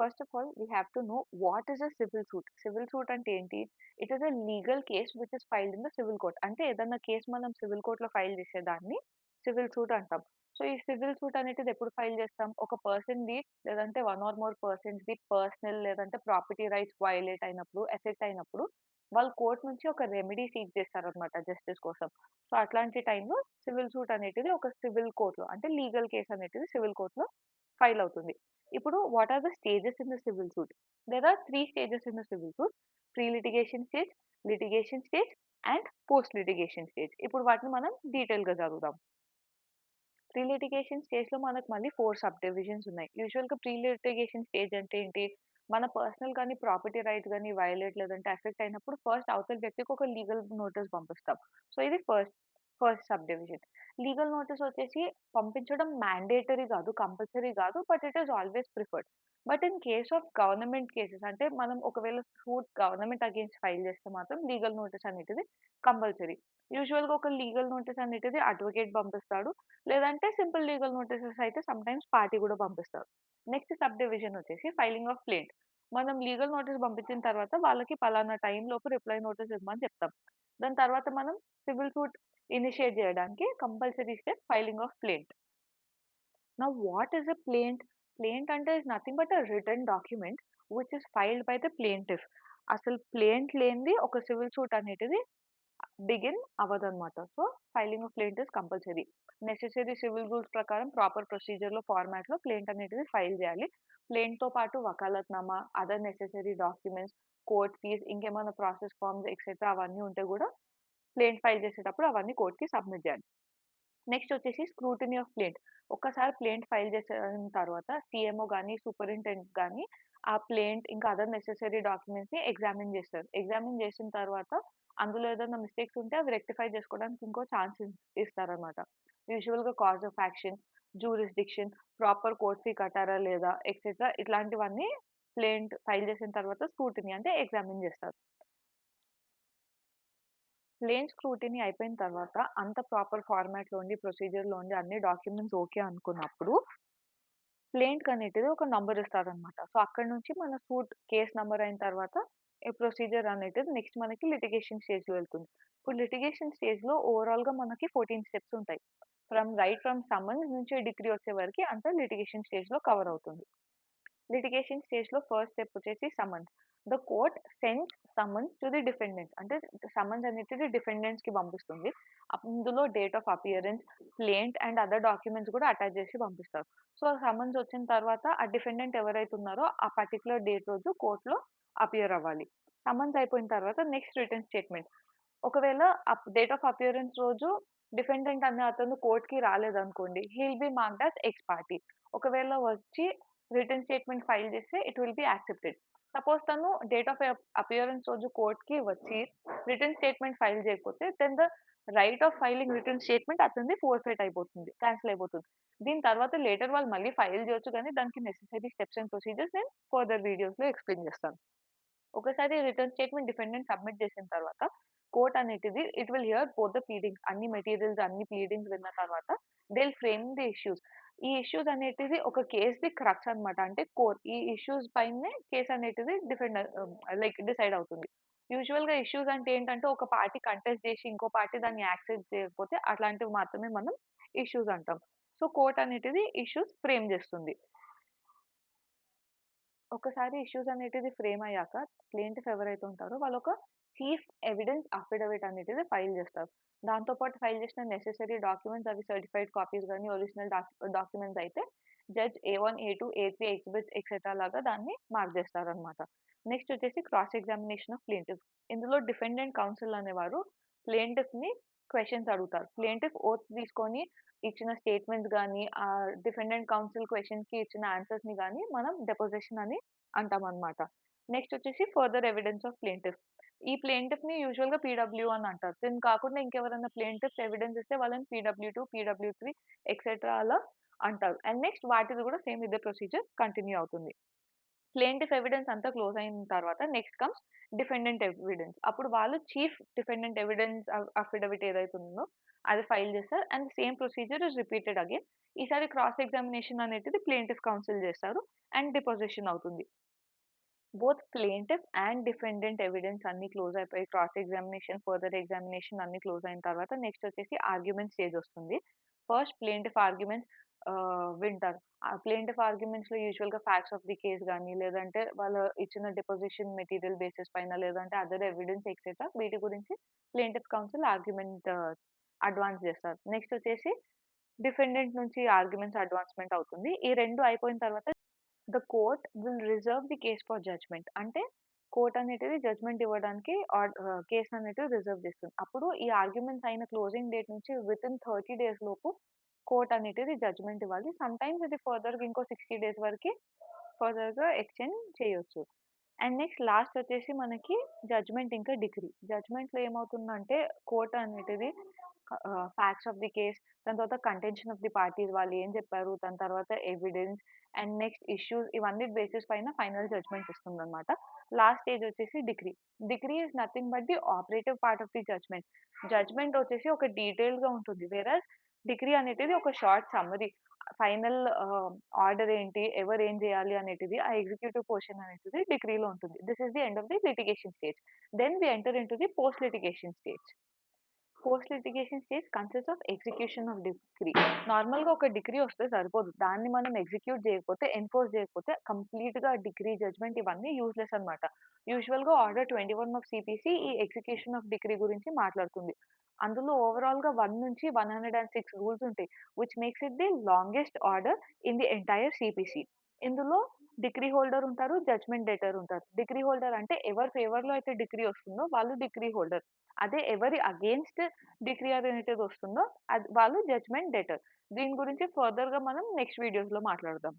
first of all, we have to know what is a civil suit. Civil suit అంటే ఏంటి? It is a legal case which is filed in the civil court. అంటే ఏదన్నా case మనం civil కోర్ట్‌లో file చేసేదాన్ని civil suit అంటాం. So, ఈ civil suit అనేటిది ఎప్పుడు ఫైల్ చేస్తాం? ఒక పర్సన్‌ది లేదంటే వన్ ఆర్ మోర్ పర్సన్స్‌ది పర్సనల్ లేదంటే ప్రాపర్టీ రైట్స్ వయోలేట్ అయినప్పుడు, ఎఫెక్ట్ అయినప్పుడు వాళ్ళు కోర్ట్ నుంచి ఒక రెమెడీ సీక్ చేస్తారనమాట జస్టిస్ కోసం. సో, అట్లాంటి టైంలో సివిల్ సూట్ అనేటిది ఒక సివిల్ కోర్ట్‌లో అంటే లీగల్ కేస్ అనేటిది సివిల్ కోర్ట్‌లో ఫైల్ అవుతుంది. ఇప్పుడు what are the stages in the civil suit? There are 3 stages in the civil suit. Pre litigation stage, litigation stage and post litigation stage. ఇప్పుడు వాటిని మనం డీటెయిల్‌గా చదువుదాం. ప్రీ లిటిగేషన్ స్టేజ్‌లో మనకు మళ్ళీ 4 సబ్ డివిజన్స్ ఉన్నాయి. యూజువల్‌గా ప్రీ లిటిగేషన్ స్టేజ్ అంటే ఏంటి? మన పర్సనల్ గాని, ప్రాపర్టీ రైట్ గాని వయోలేట్ లేదంటే ఎఫెక్ట్ అయినప్పుడు ఫస్ట్ అవతల వ్యక్తికి ఒక లీగల్ నోటీస్ పంపిస్తాం. సో, ఇది first sub division. Legal notice వచ్చేసి పంపించడం మ్యాండేటరీ కాదు, కంపల్సరీ కాదు. But it is always preferred. But in case of government cases అంటే మనం ఒకవేళ సూట్ గవర్నమెంట్ అగెయిన్స్ట్ ఫైల్ చేస్తే మాత్రం లీగల్ నోటీస్ అనేటిది కంపల్సరీ. యూజువల్‌గా ఒక లీగల్ నోటీస్ అనేటిది అడ్వకేట్ పంపిస్తాడు. లేదంటే సింపుల్ లీగల్ నోటీసెస్ అయితే సమ్‌టైమ్స్ పార్టీ గూడా పంపిస్తారు. నెక్స్ట్ సబ్ డివిజన్ వచ్చేసి ఫైలింగ్ ఆఫ్ ప్లెయింట్. మనం లీగల్ నోటీస్ పంపించిన తర్వాత వాళ్ళకి పలానా టైమ్ లోపు రిప్లై నోటీస్ ఇవ్వమని చెప్తాం. దాని తర్వాత మనం సివిల్ సూట్ ఇనిషియేట్ చేయడానికి compulsory step filing of plaint. Now what is a plaint? Plaint అంటే is nothing but a written document which is filed by the plaintiff. అసలు ప్లెయింట్ లేనిది ఒక సివిల్ సూట్ అనేటిది బిగిన్ అవ్వదన్నమాట. So, filing of plaint is compulsory. Necessary civil rules ప్రకారం proper ప్రొసీజర్‌లో ఫార్మాట్‌లో plaint అనేటిది ఫైల్ చేయాలి. ప్లెయింట్‌తో పాటు vakalatnama, other necessary documents, court fees ఇంకేమైనా ప్రాసెస్ ఫార్మ్స్ ఎక్సెట్రా అవన్నీ ఉంటే గూడా ప్లెయింట్ ఫైల్ చేసేటప్పుడు అవన్నీ కోర్ట్‌కి సబ్మిట్ చేయాలి. నెక్స్ట్ వచ్చేసి స్క్రూటినీ ఆఫ్ ప్లెయింట్. ఒక్కసారి ప్లెయింట్ ఫైల్ చేసిన తర్వాత సీఎంఓ గాని, సూపరింటెండెంట్ గాని ఆ ప్లెయింట్ ఇంకా అదర్ నెసెసరీ డాక్యుమెంట్స్‌ని ఎగ్జామిన్ చేస్తారు. ఎగ్జామిన్ చేసిన తర్వాత అందులో ఏదైనా మిస్టేక్స్ ఉంటే అవి రెక్టిఫై చేసుకోవడానికి ఇంకో ఛాన్స్ ఇస్తారనమాట. యూజువల్‌గా cause of action, jurisdiction, proper court fee కట్టారా లేదా ఎక్సెట్రా ఇట్లాంటివన్నీ ప్లెయింట్ ఫైల్ చేసిన తర్వాత స్క్రూటినీ అంటే ఎగ్జామిన్ చేస్తారు. ప్లెయిన్ స్క్రూటినీ అయిపోయిన తర్వాత అంత ప్రాపర్ ఫార్మాట్‌లో ఉండి, ప్రొసీజర్‌లో ఉండి అన్ని డాక్యుమెంట్స్ ఓకే అనుకున్నప్పుడు ప్లెయింట్‌కనేటిది ఒక నంబర్ ఇస్తారనమాట. సో, అక్కడి నుంచి మన సూట్ కేస్ నంబర్ అయిన తర్వాత ఈ ప్రొసీజర్ అనేటిది నెక్స్ట్ మనకి లిటిగేషన్ స్టేజ్‌లో వెళ్తుంది. ఇప్పుడు లిటిగేషన్ స్టేజ్‌లో ఓవరాల్‌గా మనకి 14 స్టెప్స్ ఉంటాయి. ఫ్రమ్ సమ్మన్స్ నుంచి డిక్రీ వచ్చే వరకి అంతా లిటిగేషన్ స్టేజ్‌లో కవర్ అవుతుంది. లిటిగేషన్ స్టేజ్‌లో ఫస్ట్ స్టెప్ వచ్చేసి summons. The court sends summons to the defendant. అంటే సమ్మన్స్ అనేటిది డిఫెండెంట్స్‌కి పంపిస్తుంది. అందులో date of appearance, plaint and other documents కూడా అటాచ్ చేసి పంపిస్తారు. సో, సమ్మన్స్ వచ్చిన తర్వాత ఆ డిఫెండెంట్ ఎవరైతే ఉన్నారో ఆ పర్టిక్యులర్ డేట్ రోజు కోర్ట్‌లో అపియర్ అవ్వాలి. సమ్మన్స్ అయిపోయిన తర్వాత నెక్స్ట్ రిటన్ స్టేట్‌మెంట్. ఒకవేళ డేట్ ఆఫ్ అపియరెన్స్ రోజు డిఫెండెంట్ అనే అతను కోర్ట్‌కి రాలేదనుకోండి, he will be marked as ex parte. ఒకవేళ వచ్చి రిటన్ స్టేట్‌మెంట్ ఫైల్ చేస్తే it will be accepted. Suppose తను డేట్ ఆఫ్ అపియరెన్స్ రోజు కోర్ట్‌కి వచ్చి రిటన్ స్టేట్‌మెంట్ ఫైల్ చేయకపోతే then the right of filing written statement అతనిది ఫోర్‌ఫెయిట్ అయిపోతుంది. కాన్సెల్ అయిపోతుంది. దీని తర్వాత లేటర్ వాళ్ళు మళ్ళీ ఫైల్ చేయొచ్చు గానీ దానికి నెసెసరీ స్టెప్స్ అండ్ ప్రొసీజర్స్ నేను ఫర్దర్ వీడియోస్‌లో ఎక్స్‌ప్లెయిన్ చేస్తాను. ఒకసారి రిటర్న్ స్టేట్‌మెంట్ డిఫెండెంట్ సబ్మిట్ చేసిన తర్వాత కోర్ట్ అనేటిది it will here both the pleadings అన్ని మెటీరియల్స్, అన్ని ప్లీడింగ్స్ విన్న తర్వాత they will frame the issues. ఈ ఇష్యూస్ అనేటిది ఒక కేస్‌ది క్రక్స్ అన్నమాట. అంటే కోర్ ఈ ఇష్యూస్ పైనే కేస్ అనేటిది లైక్ డిసైడ్ అవుతుంది. యూజువల్‌గా ఇష్యూస్ అంటే ఏంటంటే ఒక పార్టీ కంటెస్ట్ చేసి ఇంకో పార్టీ దాన్ని యాక్సెప్ట్ చేయకపోతే అట్లాంటివి మాత్రమే మనం ఇష్యూస్ అంటాం. సో, కోర్ట్ అనేటిది ఇష్యూస్ ఫ్రేమ్ చేస్తుంది. ఒకసారి ఇష్యూస్ అనేటిది ఫ్రేమ్ అయ్యాక ప్లెయింటిఫ్ ఎవరైతే ఉంటారో వాళ్ళొక చీఫ్ ఎవిడెన్స్ అఫిడవిట్ అనేటిది ఫైల్ చేస్తారు. దాంతో పాటు ఫైల్ చేసిన నెసెసరీ డాక్యుమెంట్స్ అవి సర్టిఫైడ్ కాపీస్ గాని, ఒరిజినల్ డాక్యుమెంట్స్ అయితే జడ్జ్ ఏ1, ఏ2, ఏ3 ఎగ్జిబిట్స్ ఎక్సెట్రా లాగా దాన్ని మార్క్ చేస్తారనమాట. నెక్స్ట్ వచ్చేసి క్రాస్ ఎగ్జామినేషన్ ఆఫ్ ప్లెయింటిఫ్. ఇందులో డిఫెండెంట్ కౌన్సిల్ అనేవారు ప్లెయింటిఫ్‌ని క్వెషన్స్ అడుగుతారు. ప్లెయింటిఫ్ ఓత్ తీసుకొని ఇచ్చిన స్టేట్మెంట్స్ గాని, డిఫెండెంట్ కౌన్సిల్ క్వెషన్స్‌కి ఇచ్చిన ఆన్సర్స్‌ని గాని మనం డెపోజిషన్ అని అంటామనమాట. నెక్స్ట్ వచ్చేసి ఫర్దర్ ఎవిడెన్స్ ఆఫ్ ప్లెయింటిఫ్. ఈ ప్లెయింటిఫ్‌ని యూజువల్‌గా పీడబ్ల్యూ అని అంటారు. దీన్ని కాకుండా ఇంకెవరైనా ప్లెయింటిఫ్స్ ఎవిడెన్స్ ఇస్తే వాళ్ళని పీడబ్ల్యూ2, పీడబ్ల్యూ3 ఎక్సెట్రా అలా అంటారు. అండ్ నెక్స్ట్ వాటిది కూడా సేమ్ ఇదే ప్రొసీజర్ కంటిన్యూ అవుతుంది. ప్లెయింటిఫ్ ఎవిడెన్స్ అంతా క్లోజ్ అయిన తర్వాత నెక్స్ట్ కమ్స్ డిఫెండెంట్ ఎవిడెన్స్. అప్పుడు వాళ్ళు చీఫ్ డిఫెండెంట్ ఎవిడెన్స్ అఫిడవిట్ ఏదైతే ఉందో అది ఫైల్ చేస్తారు. And same procedure is repeated again. ఈసారి క్రాస్ ఎగ్జామినేషన్ అనేటిది ప్లెయింటిఫ్ కౌన్సిల్ చేస్తారు. అండ్ డిపోజిషన్ అవుతుంది. Both plaintiff and defendant evidence అన్నీ క్లోజ్ అయిపోయి క్రాస్ ఎగ్జామినేషన్, ఫర్దర్ ఎగ్జామినేషన్ అన్నీ క్లోజ్ అయిన తర్వాత నెక్స్ట్ వచ్చేసి ఆర్గ్యుమెంట్ స్టేజ్ వస్తుంది. ఫస్ట్ ప్లెయింటిఫ్ ఆర్గ్యుమెంట్స్ వింటారు. ఆ ప్లెయింటిఫ్ ఆర్గ్యుమెంట్స్‌లో యూజువల్‌గా ఫ్యాక్ట్స్ ఆఫ్ ది కేస్ గాని, లేదంటే వాళ్ళు ఇచ్చిన డిపోజిషన్ మెటీరియల్ బేసిస్ పైన, లేదంటే అదర్ ఎవిడెన్స్ ఎక్సెట్రా వీటి గురించి ప్లెయింటిఫ్ కౌన్సిల్ ఆర్గ్యుమెంట్ అడ్వాన్స్ చేస్తారు. నెక్స్ట్ వచ్చేసి డిఫెండెంట్ నుంచి ఆర్గ్యుమెంట్స్ అడ్వాన్స్‌మెంట్ అవుతుంది. ఈ 2 అయిపోయిన తర్వాత the court will reserve the case for judgment. అంటే కోర్ట్ అనేటిది జడ్జ్‌మెంట్ ఇవ్వడానికి కేస్ అనేటిది రిజర్వ్ చేస్తుంది. అప్పుడు ఈ ఆర్గ్యుమెంట్స్ అయిన క్లోజింగ్ డేట్ నుంచి వితిన్ 30 డేస్ లోపు కోర్ట్ అనేటిది జడ్జ్‌మెంట్ ఇవ్వాలి. సమ్‌టైమ్స్ ఇది ఫర్దర్‌గా ఇంకో 60 డేస్ వరకి ఫర్దర్‌గా ఎక్స్‌టెండ్ చేయొచ్చు. అండ్ నెక్స్ట్ లాస్ట్ వచ్చేసి మనకి జడ్జ్‌మెంట్ ఇంకా డిక్రీ. జడ్జ్‌మెంట్‌లో ఏమవుతుందంటే కోర్ట్ అనేటిది ఫ్యాక్ట్స్ ఆఫ్ ది కేస్, దాని తర్వాత కంటెన్షన్ ఆఫ్ ది పార్టీస్ వాళ్ళు ఏం చెప్పారు, దాని తర్వాత ఎవిడెన్స్ అండ్ నెక్స్ట్ ఇష్యూస్ ఇవన్నీ బేసిస్ పైన ఫైనల్ జడ్జ్‌మెంట్ ఇస్తుందన్నమాట. లాస్ట్ స్టేజ్ వచ్చేసి decree. Decree is nothing but the operative part of the judgment. Judgment వచ్చేసి ఒక డీటెయిల్డ్‌గా ఉంటుంది. వేరస్ డిక్రీ అనేటిది ఒక షార్ట్ సమ్మరీ. ఫైనల్ ఆర్డర్ ఏంటి, ఎవరు ఏం చేయాలి అనేటిది ఆ ఎగ్జిక్యూటివ్ పోర్షన్ అనేటిది డిక్రీలో ఉంటుంది. This is the end of the litigation stage. Then we enter into the post litigation stage. Post litigation stage consists of execution of decree. నార్మల్‌గా ఒక డిక్రీ వస్తే సరిపోదు. దాన్ని మనం ఎగ్జిక్యూట్ చేయకపోతే, ఎన్ఫోర్స్ చేయకపోతే కంప్లీట్‌గా డిక్రీ, జడ్జ్‌మెంట్ ఇవన్నీ యూజ్‌లెస్ అన్నమాట. యూజువల్‌గా ఆర్డర్ 21 ఆఫ్ సీపీసీ ఈ ఎగ్జిక్యూషన్ ఆఫ్ డిక్రీ గురించి మాట్లాడుతుంది. అందులో ఓవరాల్‌గా 1 నుంచి 106 రూల్స్ ఉంటాయి. Which makes it the longest order in the entire CPC. ఇందులో డిక్రీ హోల్డర్ ఉంటారు, జడ్జ్‌మెంట్ డేటర్ ఉంటారు. డిక్రీ హోల్డర్ అంటే ఎవరి ఫేవర్‌లో అయితే డిక్రీ వస్తుందో వాళ్ళు డిక్రీ హోల్డర్. అదే ఎవరి అగెయిన్స్ట్ డిక్రీ అనేది వస్తుందో వాళ్ళు జడ్జ్‌మెంట్ డేటర్. దీని గురించి ఫర్దర్‌గా మనం నెక్స్ట్ వీడియోస్‌లో మాట్లాడదాం.